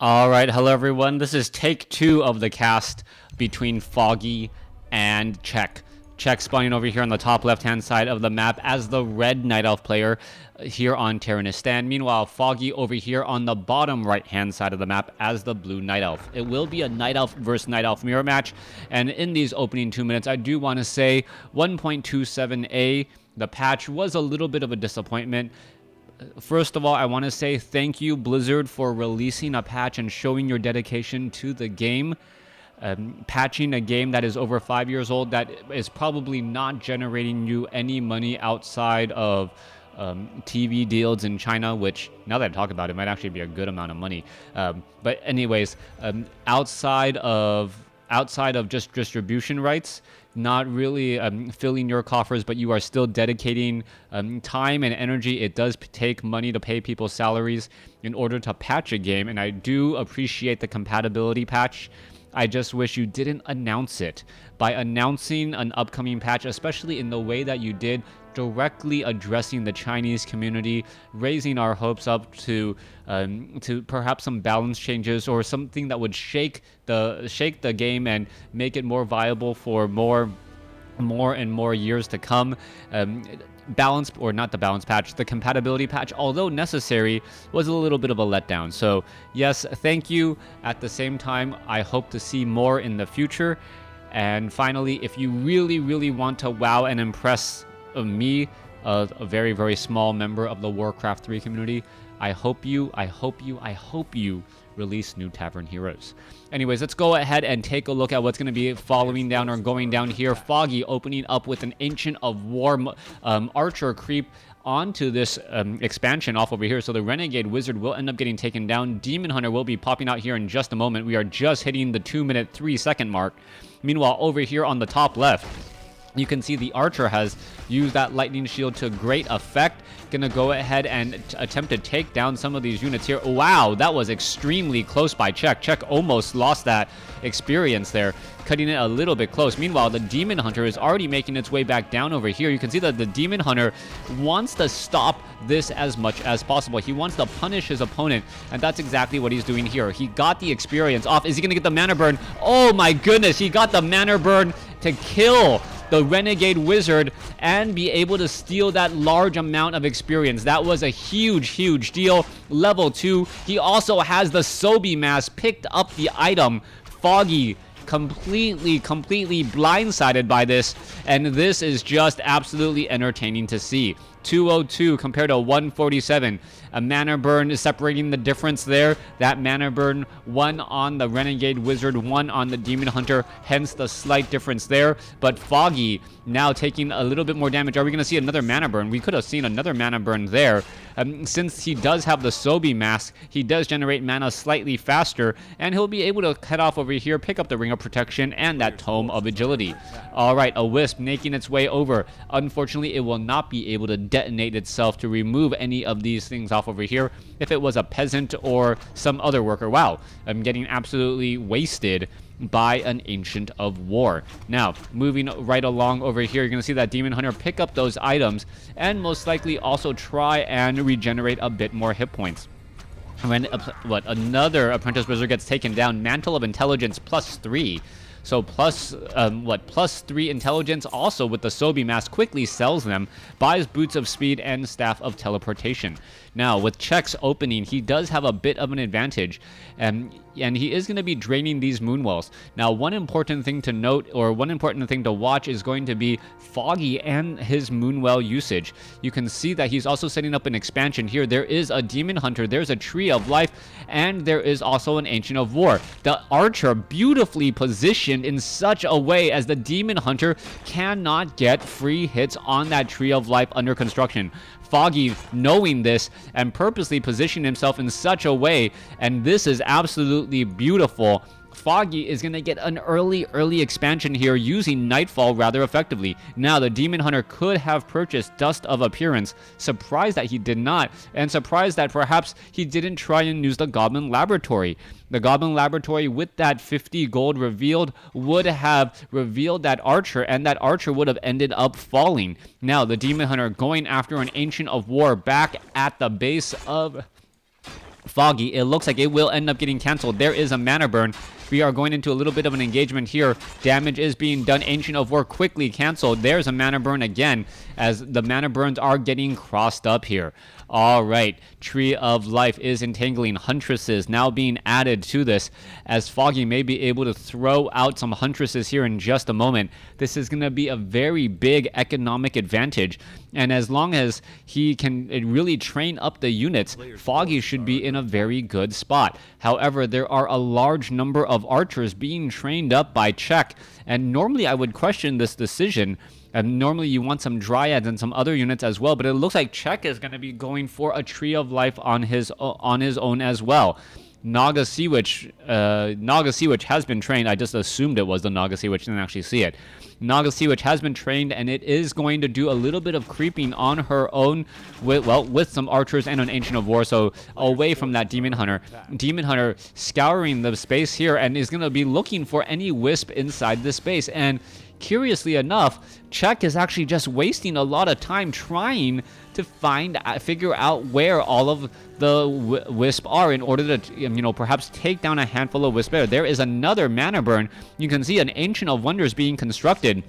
All right, hello everyone. This is take 2 of the cast between Foggy and Check. Check spawning over here on the top left-hand side of the map as the red Night Elf player here on Terranistan. Meanwhile, Foggy over here on the bottom right-hand side of the map as the blue Night Elf. It will be a Night Elf versus Night Elf mirror match, and in these opening 2 minutes, I do want to say 1.27a, the patch was a little bit of a disappointment. First of all, I want to say thank you, Blizzard, for releasing a patch and showing your dedication to the game. Patching a game that is over 5 years old, that is probably not generating you any money outside of TV deals in China, which, now that I talk about it, might actually be a good amount of money. But anyways, outside of just distribution rights, not really filling your coffers, but you are still dedicating time and energy. It does take money to pay people's salaries in order to patch a game, and I do appreciate the compatibility patch. I just wish you didn't announce it. By announcing an upcoming patch, especially in the way that you did, directly addressing the Chinese community, raising our hopes up to perhaps some balance changes or something that would shake the game and make it more viable for more and more years to come. Balance, or not the balance patch, the compatibility patch, although necessary, was a little bit of a letdown. So yes, thank you. At the same time, I hope to see more in the future. And finally, if you really want to wow and impress me, a very, very small member of the WarCraft 3 community, I hope you release new Tavern Heroes. Anyways, let's go ahead and take a look at what's going to be following down or going down here. Foggy opening up with an Ancient of War Archer creep onto this expansion off over here. So the Renegade Wizard will end up getting taken down. Demon Hunter will be popping out here in just a moment. We are just hitting the 2-minute 3-second mark. Meanwhile, over here on the top left, you can see the Archer has used that Lightning Shield to great effect. Gonna go ahead and attempt to take down some of these units here. Wow, that was extremely close by Check. Check almost lost that experience there, cutting it a little bit close. Meanwhile, the Demon Hunter is already making its way back down over here. You can see that the Demon Hunter wants to stop this as much as possible. He wants to punish his opponent, and that's exactly what he's doing here. He got the experience off. Is he gonna get the mana burn? Oh my goodness, he got the mana burn to kill the Renegade Wizard and be able to steal that large amount of experience. That was a huge deal. Level 2. He also has the Sobi Mask, picked up the item. Foggy completely blindsided by this, and this is just absolutely entertaining to see. 202 compared to 147. A mana burn is separating the difference there. That mana burn, 1 on the Renegade Wizard, 1 on the Demon Hunter, hence the slight difference there. But Foggy now taking a little bit more damage. Are we going to see another mana burn? We could have seen another mana burn there. Since he does have the Sobi Mask, he does generate mana slightly faster, and he'll be able to cut off over here, pick up the Ring of Protection and that Tome of Agility. Alright, a Wisp making its way over. Unfortunately, it will not be able to detonate itself to remove any of these things off over here. If it was a peasant or some other worker, wow, I'm getting absolutely wasted by an Ancient of War. Now, moving right along over here, you're going to see that Demon Hunter pick up those items and most likely also try and regenerate a bit more hit points. When another Apprentice Wizard gets taken down, Mantle of Intelligence +3. So +3 intelligence, also with the Sobi Mask, quickly sells them, buys Boots of Speed and Staff of Teleportation. Now, with Check's opening, he does have a bit of an advantage, and he is going to be draining these Moonwells. Now, one important thing to note, or one important thing to watch, is going to be Foggy and his Moonwell usage. You can see that he's also setting up an expansion here. There is a Demon Hunter, there's a Tree of Life, and there is also an Ancient of War. The Archer beautifully positioned in such a way as the Demon Hunter cannot get free hits on that Tree of Life under construction. Foggy, knowing this and purposely positioning himself in such a way, and this is absolutely beautiful. Foggy is going to get an early expansion here using Nightfall rather effectively. Now, the Demon Hunter could have purchased Dust of Appearance. Surprised that he did not, and surprised that perhaps he didn't try and use the Goblin Laboratory. The Goblin Laboratory, with that 50 gold revealed, would have revealed that Archer, and that Archer would have ended up falling. Now, the Demon Hunter going after an Ancient of War back at the base of Foggy, it looks like it will end up getting canceled. There is a mana burn. We are going into a little bit of an engagement here. Damage is being done. Ancient of War quickly canceled. There's a mana burn again, as the mana burns are getting crossed up here. All right, Tree of Life is entangling. Huntresses now being added to this, as Foggy may be able to throw out some Huntresses here in just a moment. This is going to be a very big economic advantage, and as long as he can really train up the units, Foggy should be in a very good spot. However, there are a large number of archers being trained up by Czech, and normally I would question this decision. And normally you want some Dryads and some other units as well, but it looks like Czech is going to be going for a Tree of Life on his own as well. Naga Sea Witch has been trained. I just assumed it was the Naga Sea Witch, didn't actually see it. Naga Sea Witch has been trained, and it is going to do a little bit of creeping on her own with some archers and an Ancient of War, so away from that Demon Hunter. Demon Hunter scouring the space here and is going to be looking for any wisp inside the space, and curiously enough, Czech is actually just wasting a lot of time trying to figure out where all of the wisp are in order to, perhaps take down a handful of wisp. There is another mana burn. You can see an Ancient of Wonders being constructed.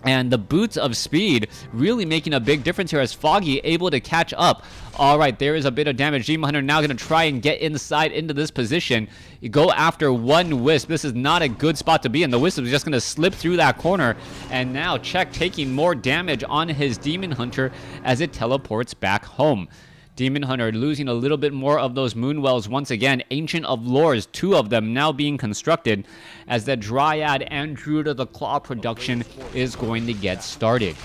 And the Boots of Speed really making a big difference here, as Foggy able to catch up. All right, there is a bit of damage. Demon Hunter now going to try and get inside into this position. You go after one Wisp. This is not a good spot to be in. The Wisp is just going to slip through that corner. And now Czech taking more damage on his Demon Hunter as it teleports back home. Demon Hunter losing a little bit more of those Moonwells once again. Ancient of Lores, 2 of them now being constructed, as the Dryad and Druid of the Claw production is going to get started.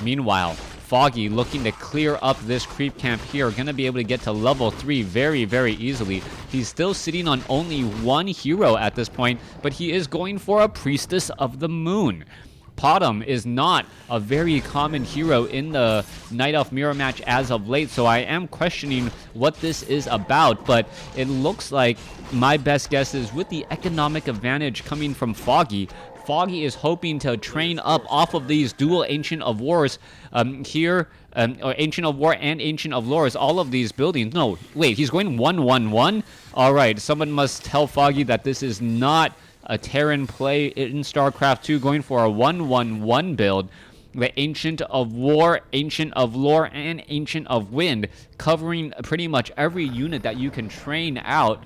Meanwhile, Foggy looking to clear up this creep camp here, going to be able to get to level 3 very, very easily. He's still sitting on only 1 hero at this point, but he is going for a Priestess of the Moon. Potom is not a very common hero in the Night Elf mirror match as of late, so I am questioning what this is about, but it looks like my best guess is with the economic advantage coming from Foggy. Foggy is hoping to train up off of these dual Ancient of Wars here, or Ancient of War and Ancient of Lores, all of these buildings. No, wait, he's going 1-1-1? All right, someone must tell Foggy that this is not a Terran play in StarCraft 2, going for a 1-1-1 build. The Ancient of War, Ancient of Lore, and Ancient of Wind, covering pretty much every unit that you can train out,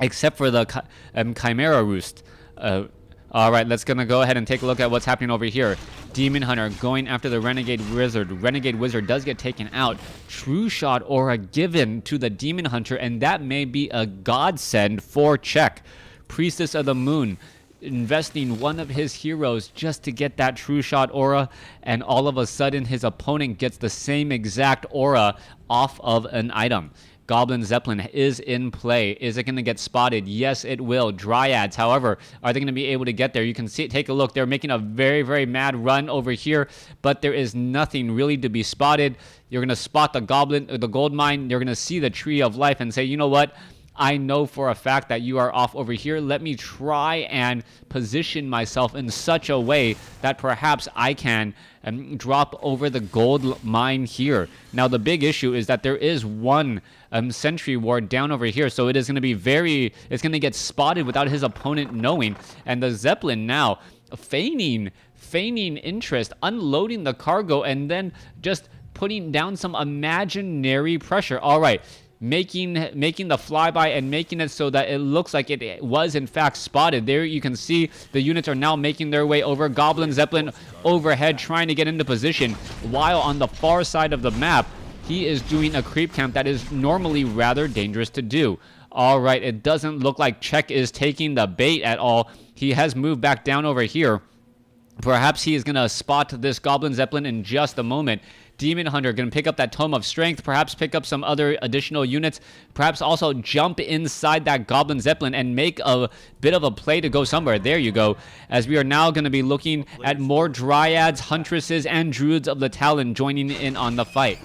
except for the Chimera Roost. Alright, let's gonna go ahead and take a look at what's happening over here. Demon Hunter going after the Renegade Wizard. Renegade Wizard does get taken out. True Shot Aura given to the Demon Hunter, and that may be a godsend for Czech. Priestess of the Moon, investing one of his heroes just to get that True Shot Aura, and all of a sudden his opponent gets the same exact aura off of an item. Goblin Zeppelin is in play. Is it going to get spotted? Yes, it will. Dryads, however, are they going to be able to get there? You can see, take a look. They're making a very, very mad run over here, but there is nothing really to be spotted. You're going to spot the goblin, the gold mine. You're going to see the Tree of Life and say, you know what? I know for a fact that you are off over here. Let me try and position myself in such a way that perhaps I can drop over the gold mine here. Now, the big issue is that there is one sentry ward down over here, so it is going to be it's going to get spotted without his opponent knowing. And the Zeppelin now feigning interest, unloading the cargo, and then just putting down some imaginary pressure. All right. Making the flyby and making it so that it looks like it was in fact spotted. There you can see the units are now making their way over. Goblin Zeppelin overhead trying to get into position, while on the far side of the map he is doing a creep camp that is normally rather dangerous to do. All right, it doesn't look like Czech is taking the bait at all. He has moved back down over here. Perhaps he is going to spot this Goblin Zeppelin in just a moment. Demon Hunter going to pick up that Tome of Strength, perhaps pick up some other additional units, perhaps also jump inside that Goblin Zeppelin and make a bit of a play to go somewhere. There you go. As we are now going to be looking at more Dryads, Huntresses, and Druids of the Talon joining in on the fight.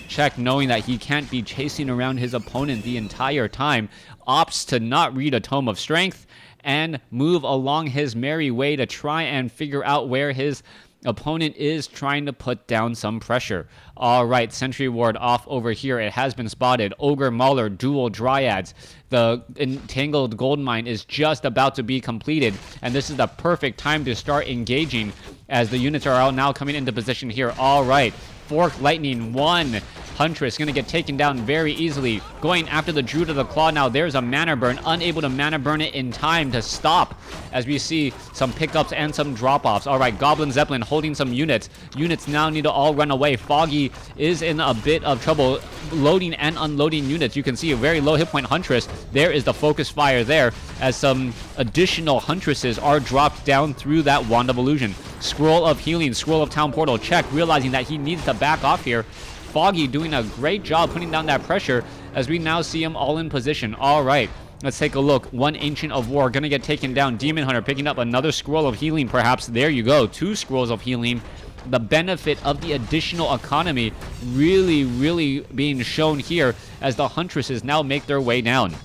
Czech, knowing that he can't be chasing around his opponent the entire time, opts to not read a Tome of Strength and move along his merry way to try and figure out where his Opponent is trying to put down some pressure. All right, Sentry Ward off over here. It has been spotted. Ogre Mauler, dual Dryads. The Entangled Goldmine is just about to be completed, and this is the perfect time to start engaging as the units are all now coming into position here. All right, Fork Lightning, one Huntress going to get taken down very easily. Going after the Druid of the Claw now. There's a mana burn. Unable to mana burn it in time to stop as we see some pickups and some drop-offs. All right, Goblin Zeppelin holding some units. Units now need to all run away. Foggy is in a bit of trouble loading and unloading units. You can see a very low hit point Huntress. There is the focus fire there as some additional Huntresses are dropped down through that Wand of Illusion. Scroll of Healing, Scroll of Town Portal. Check, realizing that he needs to back off here. Foggy doing a great job putting down that pressure as we now see him all in position. All right, let's take a look. One Ancient of War going to get taken down. Demon Hunter picking up another Scroll of Healing perhaps. There you go, 2 Scrolls of Healing. The benefit of the additional economy really being shown here as the Huntresses now make their way down.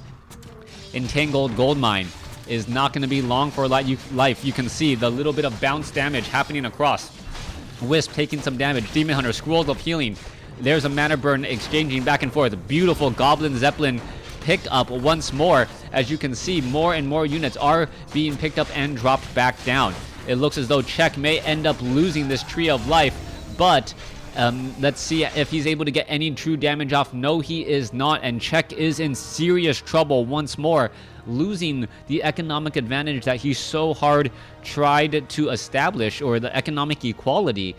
Entangled Goldmine is not going to be long for life. You can see the little bit of bounce damage happening across. Wisp taking some damage. Demon Hunter, Scrolls of Healing. There's a mana burn exchanging back and forth. Beautiful Goblin Zeppelin pick up once more. As you can see, more and more units are being picked up and dropped back down. It looks as though Czech may end up losing this Tree of Life, but let's see if he's able to get any true damage off. No, he is not, and Czech is in serious trouble once more, losing the economic advantage that he so hard tried to establish, or the economic equality,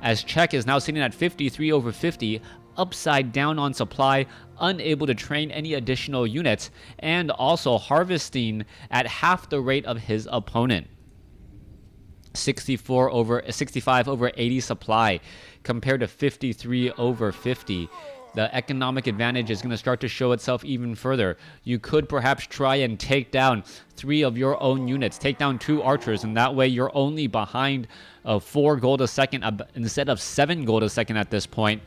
as Czech is now sitting at 53 over 50, upside down on supply, unable to train any additional units, and also harvesting at half the rate of his opponent. 65 over 80 supply compared to 53 over 50. The economic advantage is going to start to show itself even further. You could perhaps try and take down 3 of your own units, take down 2 archers, and that way you're only behind 4 gold a second instead of 7 gold a second at this point.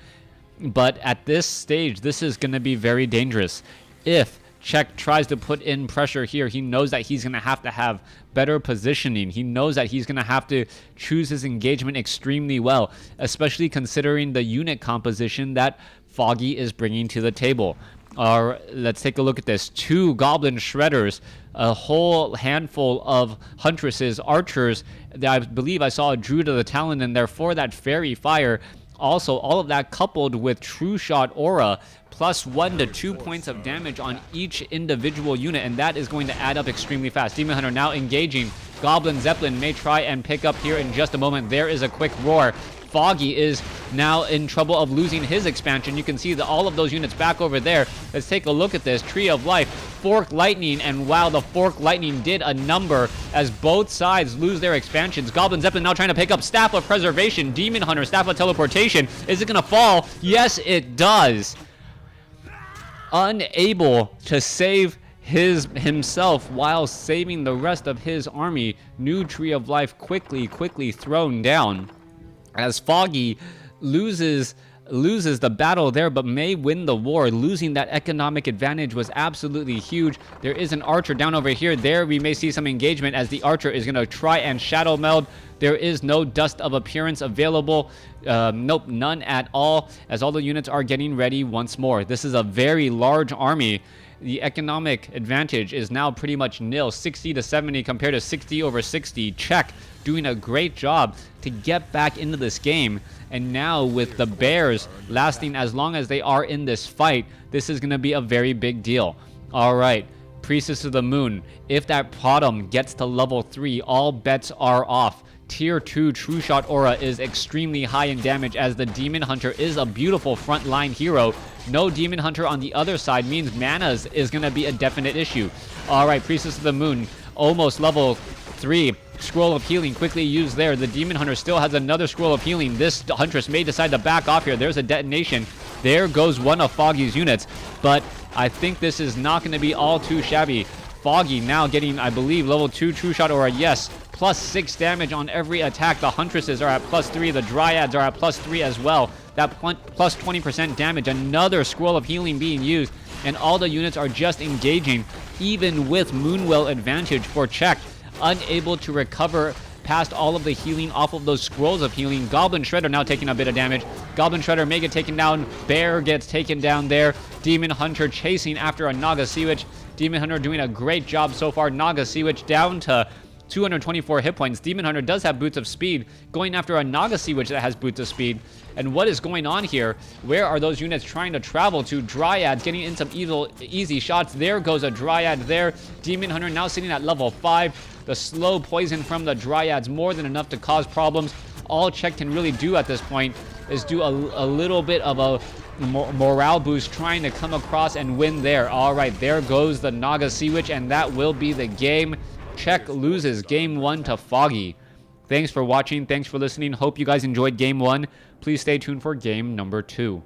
But at this stage, this is going to be very dangerous. If Czech tries to put in pressure here, he knows that he's going to have better positioning. He knows that he's going to have to choose his engagement extremely well, especially considering the unit composition that Foggy is bringing to the table. Let's take a look at this. 2 Goblin Shredders, a whole handful of Huntresses, Archers. I believe I saw a Druid of the Talon in there for that Fairy Fire. Also, all of that coupled with True Shot Aura, plus 1 to 2 points of damage on each individual unit, and that is going to add up extremely fast. Demon Hunter now engaging. Goblin Zeppelin may try and pick up here in just a moment. There is a quick roar. Foggy is now in trouble of losing his expansion. You can see all of those units back over there. Let's take a look at this. Tree of Life, Fork Lightning, and wow, the Fork Lightning did a number as both sides lose their expansions. Goblin Zeppelin now trying to pick up Staff of Preservation. Demon Hunter, Staff of Teleportation. Is it going to fall? Yes, it does. Unable to save himself while saving the rest of his army. New Tree of Life quickly thrown down, as Foggy loses the battle there, but may win the war. Losing that economic advantage was absolutely huge. There is an archer down over here. There we may see some engagement as the archer is going to try and shadow meld. There is no Dust of Appearance available. Nope, none at all, as all the units are getting ready once more. This is a very large army. The economic advantage is now pretty much nil, 60 to 70 compared to 60 over 60. Czech doing a great job to get back into this game. And now with the Bears lasting as long as they are in this fight, this is going to be a very big deal. All right, Priestess of the Moon. If that Potom gets to level 3, all bets are off. Tier 2 True Shot Aura is extremely high in damage, as the Demon Hunter is a beautiful frontline hero. No Demon Hunter on the other side means manas is going to be a definite issue. All right, Priestess of the Moon, almost level 3. Scroll of Healing quickly used there. The Demon Hunter still has another Scroll of Healing. This Huntress may decide to back off here. There's a detonation. There goes one of Foggy's units, but I think this is not going to be all too shabby. Foggy now getting, I believe, level 2 True Shot Aura. Yes, plus 6 damage on every attack. The Huntresses are at plus 3. The Dryads are at plus 3 as well. That plus 20% damage. Another Scroll of Healing being used, and all the units are just engaging, even with Moonwell advantage for Czech. Unable to recover past all of the healing off of those scrolls of healing. Goblin Shredder now taking a bit of damage. Goblin Shredder may get taken down. Bear gets taken down there. Demon Hunter chasing after a Naga Sea Witch. Demon Hunter doing a great job so far. Naga Sea Witch down to 224 hit points. Demon Hunter does have Boots of Speed, going after a Naga Sea Witch that has Boots of Speed. And what is going on here? Where are those units trying to travel to? Dryads getting in some easy shots. There goes a Dryad there. Demon Hunter now sitting at level 5. The slow poison from the Dryads more than enough to cause problems. All Czech can really do at this point is do a little bit of a morale boost, trying to come across and win there. All right, there goes the Naga Sea Witch, and that will be the game. Czech loses game 1 to Foggy. Thanks for watching. Thanks for listening. Hope you guys enjoyed game 1. Please stay tuned for game number 2.